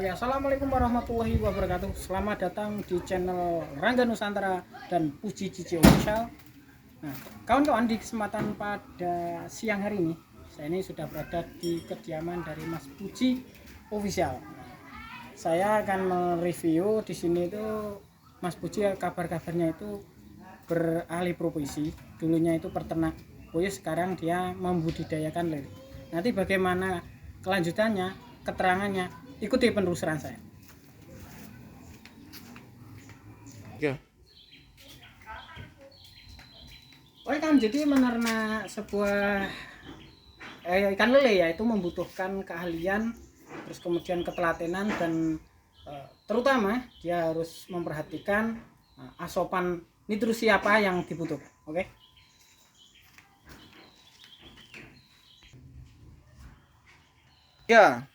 Oke, assalamualaikum warahmatullahi wabarakatuh. Selamat datang di channel Rangga Nusantara dan Puji Cici Official. Nah, kawan-kawan, di kesempatan pada siang hari ini, saya ini sudah berada di kediaman dari Mas Puji Official. Saya akan mereview di sini itu Mas Puji, kabar-kabarnya itu beralih profesi. Dulunya itu peternak puyuh, sekarang dia membudidayakan lele. Nanti bagaimana kelanjutannya, keterangannya, ikuti penelusuran saya. Ya. Oke kan, jadi menernak sebuah ikan lele ya itu membutuhkan keahlian, terus kemudian ketelatenan dan terutama dia harus memperhatikan asupan nutrisi apa yang dibutuhkan. Oke. Ya.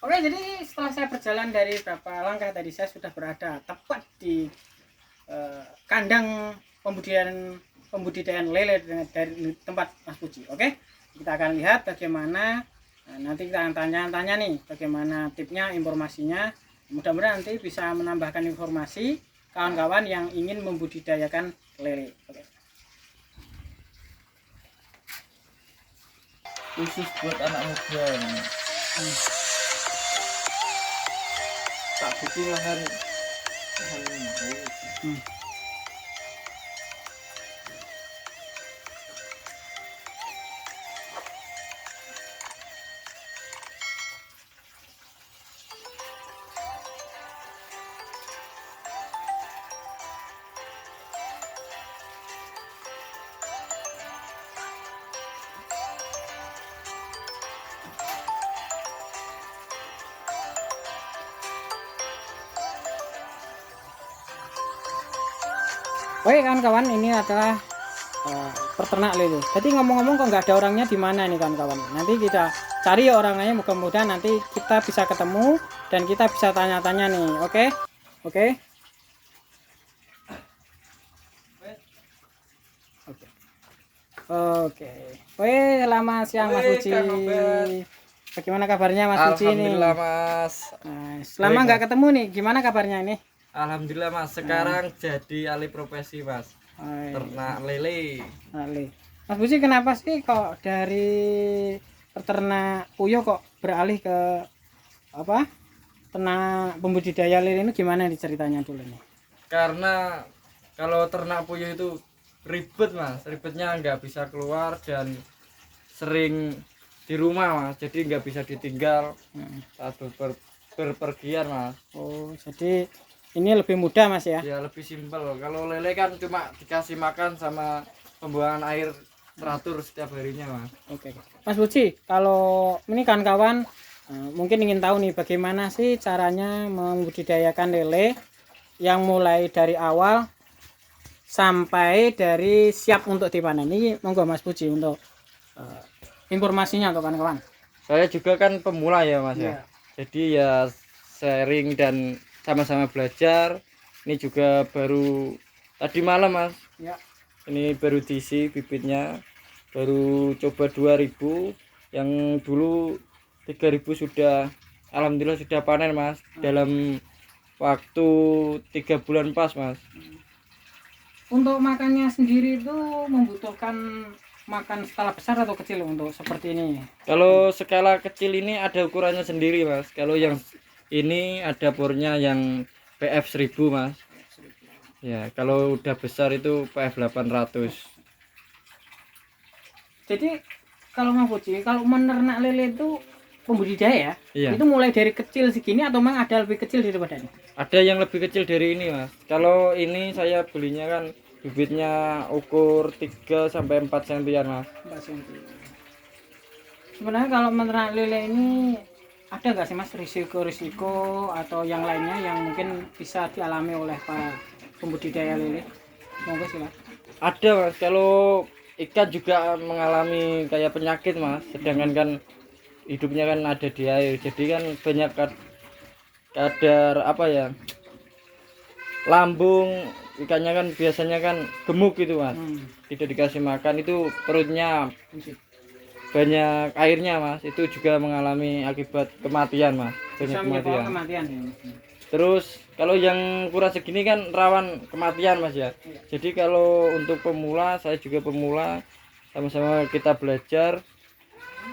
Oke, jadi setelah saya berjalan dari beberapa langkah tadi, saya sudah berada tepat di kandang pembudidayaan lele dari tempat Mas Puji. Oke, kita akan lihat bagaimana. Nanti kita akan tanya-tanya nih bagaimana tipnya, informasinya. Mudah-mudahan nanti bisa menambahkan informasi kawan-kawan yang ingin membudidayakan lele. Oke. Khusus buat anak muda. Tak bikin lahan. Oke kawan-kawan, ini adalah peternak lele. Jadi ngomong-ngomong kok nggak ada orangnya di mana nih kawan-kawan? Nanti kita cari orangnya, mudah-mudahan nanti kita bisa ketemu dan kita bisa tanya-tanya nih. Oke? Oke. Oke. Oke, selamat siang Mas Puji. Bagaimana kabarnya Mas Puji ini? Alhamdulillah Mas. Nah, selama nggak ketemu nih, gimana kabarnya ini? Alhamdulillah Mas. Sekarang jadi alih profesi Mas. Ternak lele. Lele. Mas Puji, kenapa sih kok dari peternak puyuh kok beralih ke apa? Ternak pembudidaya lele ini, gimana nih ceritanya dulu nih? Karena kalau ternak puyuh itu ribet Mas. Ribetnya nggak bisa keluar dan sering di rumah Mas. Jadi nggak bisa ditinggal saat berpergian Mas. Oh, jadi ini lebih mudah Mas ya? Ya lebih simpel. Kalau lele kan cuma dikasih makan sama pembuangan air teratur setiap harinya Mas. Oke. Mas Puji, kalau ini kawan-kawan mungkin ingin tahu nih bagaimana sih caranya membudidayakan lele yang mulai dari awal sampai dari siap untuk dipanen. Ini monggo Mas Puji untuk informasinya untuk kawan-kawan. Saya juga kan pemula ya Mas Iya. ya. Jadi ya sharing dan sama-sama belajar. Ini juga baru tadi malam Mas. Ya. Ini baru diisi bibitnya. Baru coba 2000. Yang dulu 3000 sudah alhamdulillah sudah panen Mas. Dalam waktu 3 bulan pas Mas. Untuk makannya sendiri itu membutuhkan makan skala besar atau kecil untuk seperti ini? Kalau skala kecil ini ada ukurannya sendiri Mas. Kalau yang ini ada pornya yang PF 1000 Mas. Ya, kalau udah besar itu PF 800. Jadi kalau Mas Puji, kalau menernak lele itu pembudidaya ya, Iya. itu mulai dari kecil segini atau memang ada lebih kecil daripada ini? Ada yang lebih kecil dari ini Mas. Kalau ini saya belinya kan bibitnya ukur 3 sampai 4 cm Mas. 4 cm. Sebenarnya kalau menernak lele ini ada nggak sih Mas risiko-risiko atau yang lainnya yang mungkin bisa dialami oleh para pembudidaya lele? Monggo silakan. Ada Mas, kalau ikan juga mengalami kayak penyakit Mas. Sedangkan kan hidupnya kan ada di air. Jadi kan banyak kadar apa ya? Lambung ikannya kan biasanya kan gemuk gitu Mas. Tidak dikasih makan itu perutnya banyak airnya mas, itu juga mengalami akibat kematian mas, banyak Bisa menyebabkan kematian. kematian ya Mas. Terus kalau yang kurang segini kan rawan kematian mas ya. Jadi kalau untuk pemula, saya juga pemula, sama-sama kita belajar.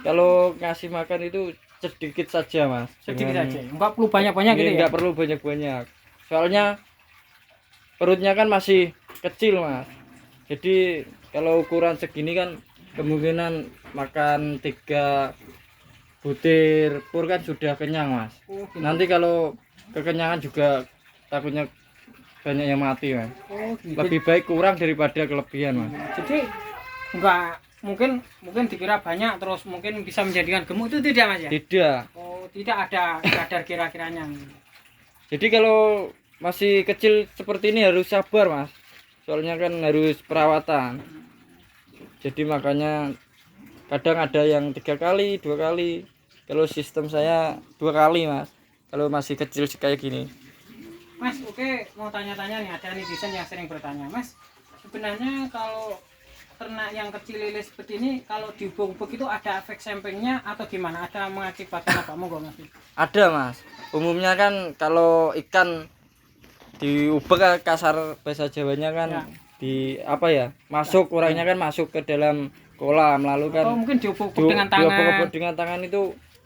Kalau ngasih makan itu sedikit saja mas, Sedikit Jangan- saja, nggak perlu banyak-banyak gitu ya. nggak perlu banyak-banyak. Soalnya perutnya kan masih kecil mas. Jadi kalau ukuran segini kan kemungkinan makan 3 butir pur kan sudah kenyang mas. Oh, gitu. Nanti kalau kekenyangan juga takutnya banyak yang mati mas. Oh, gitu. Lebih baik kurang daripada kelebihan mas. Jadi nggak mungkin dikira banyak terus mungkin bisa menjadikan gemuk, itu tidak mas ya? Tidak. Oh, tidak ada kadar kira-kiranya. Jadi kalau masih kecil seperti ini harus sabar mas. Soalnya kan harus perawatan. Jadi makanya kadang ada yang 3 kali, 2 kali. Kalau sistem saya 2 kali mas. Kalau masih kecil kayak gini. Mas, oke, mau tanya-tanya nih, ada netizen yang sering bertanya, Mas, sebenarnya kalau ternak yang kecil lele seperti ini, kalau diubuk-ubuk itu ada efek sampingnya atau gimana? Ada mengakibatkan apa? Monggo Mas. Ada mas. Umumnya kan kalau ikan diubek kasar bahasa Jawanya kan Ya. di apa ya? Masuk orangnya kan masuk ke dalam kolam lalu kan Atau mungkin diubuk-ubuk dengan tangan. diobok-obok dengan tangan itu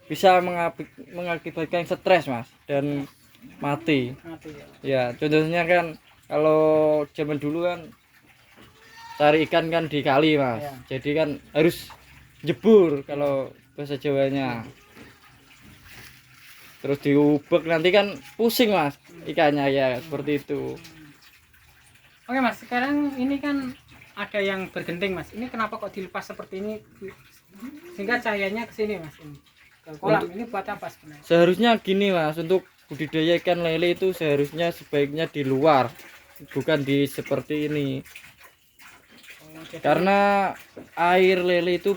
bisa mengakibatkan stres mas dan mati. Mati, ya. Ya contohnya kan kalau zaman dulu kan cari ikan kan di kali mas. Ya. Jadi kan harus jebur kalau bahasa Jawanya. Terus diubek nanti kan pusing mas ikannya ya seperti itu. Oke Mas, sekarang ini kan ada yang bergenting Mas. Ini kenapa kok dilepas seperti ini sehingga cahayanya ke sini Mas? Ini ke kolam ini buat apa sebenarnya? Seharusnya gini mas, untuk budidaya ikan lele itu seharusnya sebaiknya di luar, bukan di seperti ini. Oh, jadi- Karena air lele itu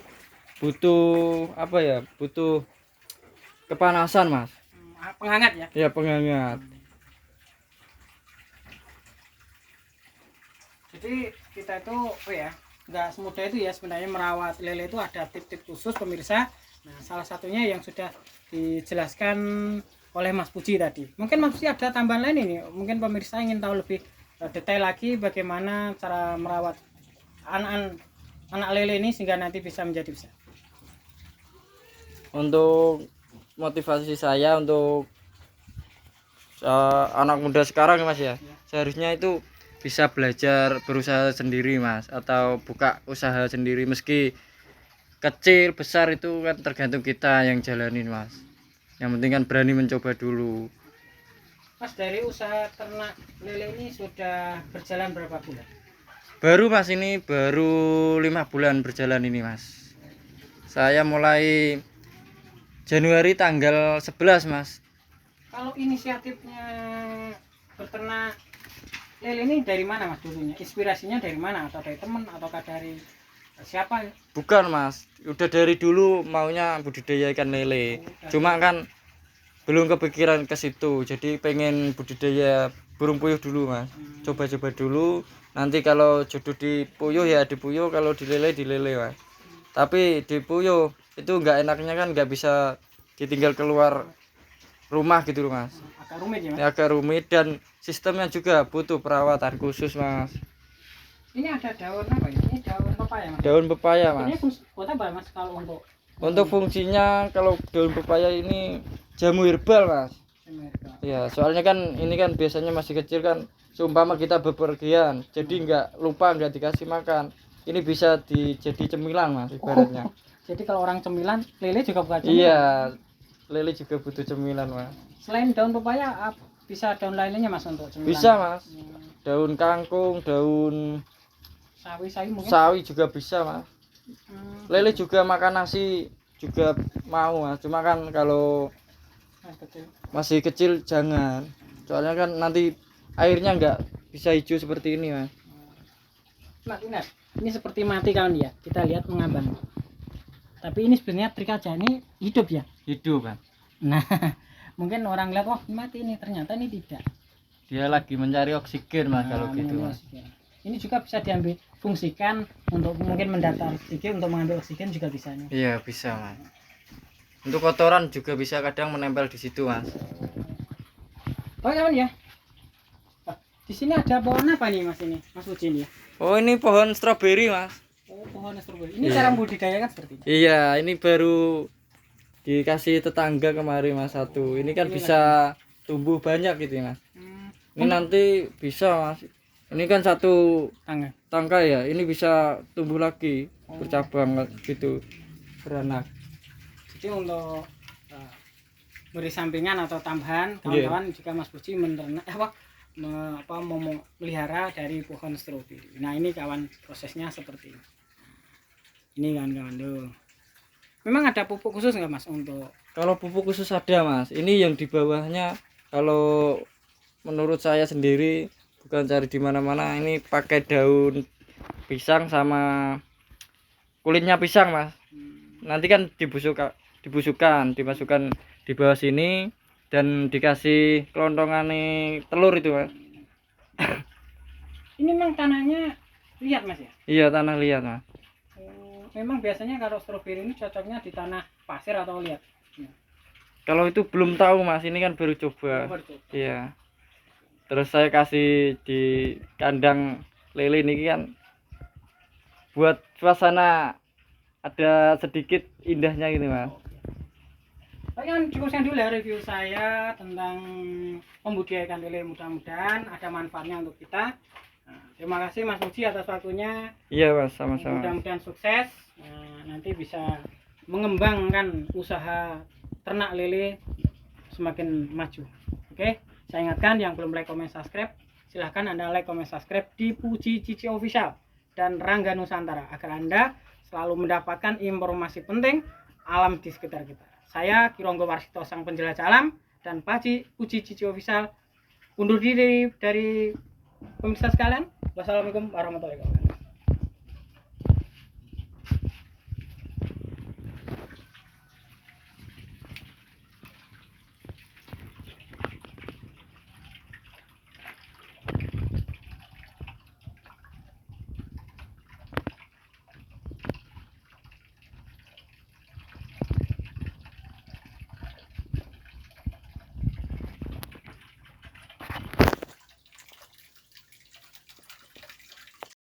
butuh apa ya? Butuh kepanasan mas. penghangat ya. Ya penghangat. Jadi kita itu nggak semudah itu ya sebenarnya merawat lele, itu ada tip-tip khusus pemirsa. Nah, salah satunya yang sudah dijelaskan oleh Mas Puji tadi. Mungkin Mas Puji ada tambahan lain ini. Mungkin pemirsa ingin tahu lebih detail lagi bagaimana cara merawat anak lele ini sehingga nanti bisa menjadi besar. Untuk motivasi saya untuk anak muda sekarang mas ya, seharusnya itu bisa belajar berusaha sendiri mas, atau buka usaha sendiri, meski kecil besar itu kan tergantung kita yang jalanin mas. Yang penting kan berani mencoba dulu. Mas, dari usaha ternak lele ini sudah berjalan berapa bulan? Baru mas, ini baru 5 bulan berjalan ini mas. Saya mulai Januari tanggal 11 mas. Kalau inisiatifnya berternak lele ini dari mana mas dulunya? Inspirasinya dari mana? Atau dari teman ataukah dari siapa? Bukan mas, udah dari dulu maunya budidaya ikan lele. Cuma kan belum kepikiran ke situ. Jadi pengen budidaya burung puyuh dulu mas. Coba-coba dulu. Nanti kalau jodoh di puyuh ya di puyuh, kalau di lele mas. Tapi di puyuh itu nggak enaknya kan nggak bisa ditinggal keluar rumah gitu loh mas. Agak rumit ya mas? Ya, agak rumit dan sistemnya juga butuh perawatan khusus mas. Ini ada daun apa ya? Ini daun pepaya mas? Daun pepaya Ini mas. buat apa mas kalau Untuk fungsinya kalau daun pepaya ini jamu herbal mas. Ya soalnya kan ini kan biasanya masih kecil kan, seumpama kita bepergian jadi nggak lupa, nggak dikasih makan, ini bisa jadi cemilan mas ibaratnya. Jadi kalau orang cemilan, lele juga bukan cemilan? Iya, lele juga butuh cemilan mas. Selain daun pepaya, bisa daun lainnya mas untuk cemilan? Bisa mas, daun kangkung, daun Sawi mungkin? sawi juga bisa mas. Lele juga makan nasi juga mau mas, cuma kan kalau masih kecil jangan, soalnya kan nanti airnya nggak bisa hijau seperti ini mas. Mas, ini seperti mati kawan ya, kita lihat mengambang. Tapi ini sebenarnya trik aja, ini hidup ya? Hidup kan. Nah, mungkin orang lihat wah mati, ini ternyata ini tidak. Dia lagi mencari oksigen mas kalau gitu minum mas. oksigen. ini juga bisa diambil fungsikan untuk mungkin mendatar sedikit untuk mengambil oksigen juga bisa nih. Iya bisa mas. Untuk kotoran juga bisa kadang menempel di situ mas. Oke kawan ya. Di sini ada pohon apa nih mas ini, Mas Uji nih ya? Oh ini pohon stroberi mas. Oh pohon stroberi. Ini Iya. cara membudidayakan seperti ini. Iya ini baru dikasih tetangga kemarin mas satu. Ini kan Ini bisa tumbuh banyak gitu ya mas. Ini Untuk nanti bisa mas. Ini kan satu tangga. tangkai ya. Ini bisa tumbuh lagi bercabang gitu beranak. Jadi untuk beri sampingan atau tambahan Iya. kawan-kawan jika Mas Puji memelihara dari pohon stroberi. Nah ini kawan prosesnya seperti ini. Ini kawan-kawan tuh. Memang ada pupuk khusus nggak mas untuk? Kalau pupuk khusus ada mas. Ini yang di bawahnya kalau menurut saya sendiri bukan cari di mana-mana. Ini pakai daun pisang sama kulitnya pisang mas. Nanti kan dimasukkan di bawah sini dan dikasih kelontongan telur itu mas. Ini memang tanahnya liat mas ya? Iya tanah liat mas. Memang biasanya kalau stroberi ini cocoknya di tanah pasir atau liat? Kalau itu belum tahu mas, ini kan baru coba. Iya. Terus saya kasih di kandang lele ini kan buat suasana ada sedikit indahnya gitu mas. Oke kan cukup sekian dulu ya review saya tentang membudidayakan lele, mudah-mudahan ada manfaatnya untuk kita. Nah, terima kasih Mas Puji atas waktunya. Iya mas, sama-sama. Mudah-mudahan sukses. Nah, nanti bisa mengembangkan usaha ternak lele semakin maju. Oke, saya ingatkan yang belum like, comment, subscribe, silahkan Anda like, comment, subscribe di Puji Cici Official dan Rangga Nusantara agar Anda selalu mendapatkan informasi penting alam di sekitar kita. Saya Kironggo Warsito sang penjelajah alam dan Puji Cici Official undur diri dari pemirsa sekalian. Wassalamualaikum warahmatullahi wabarakatuh.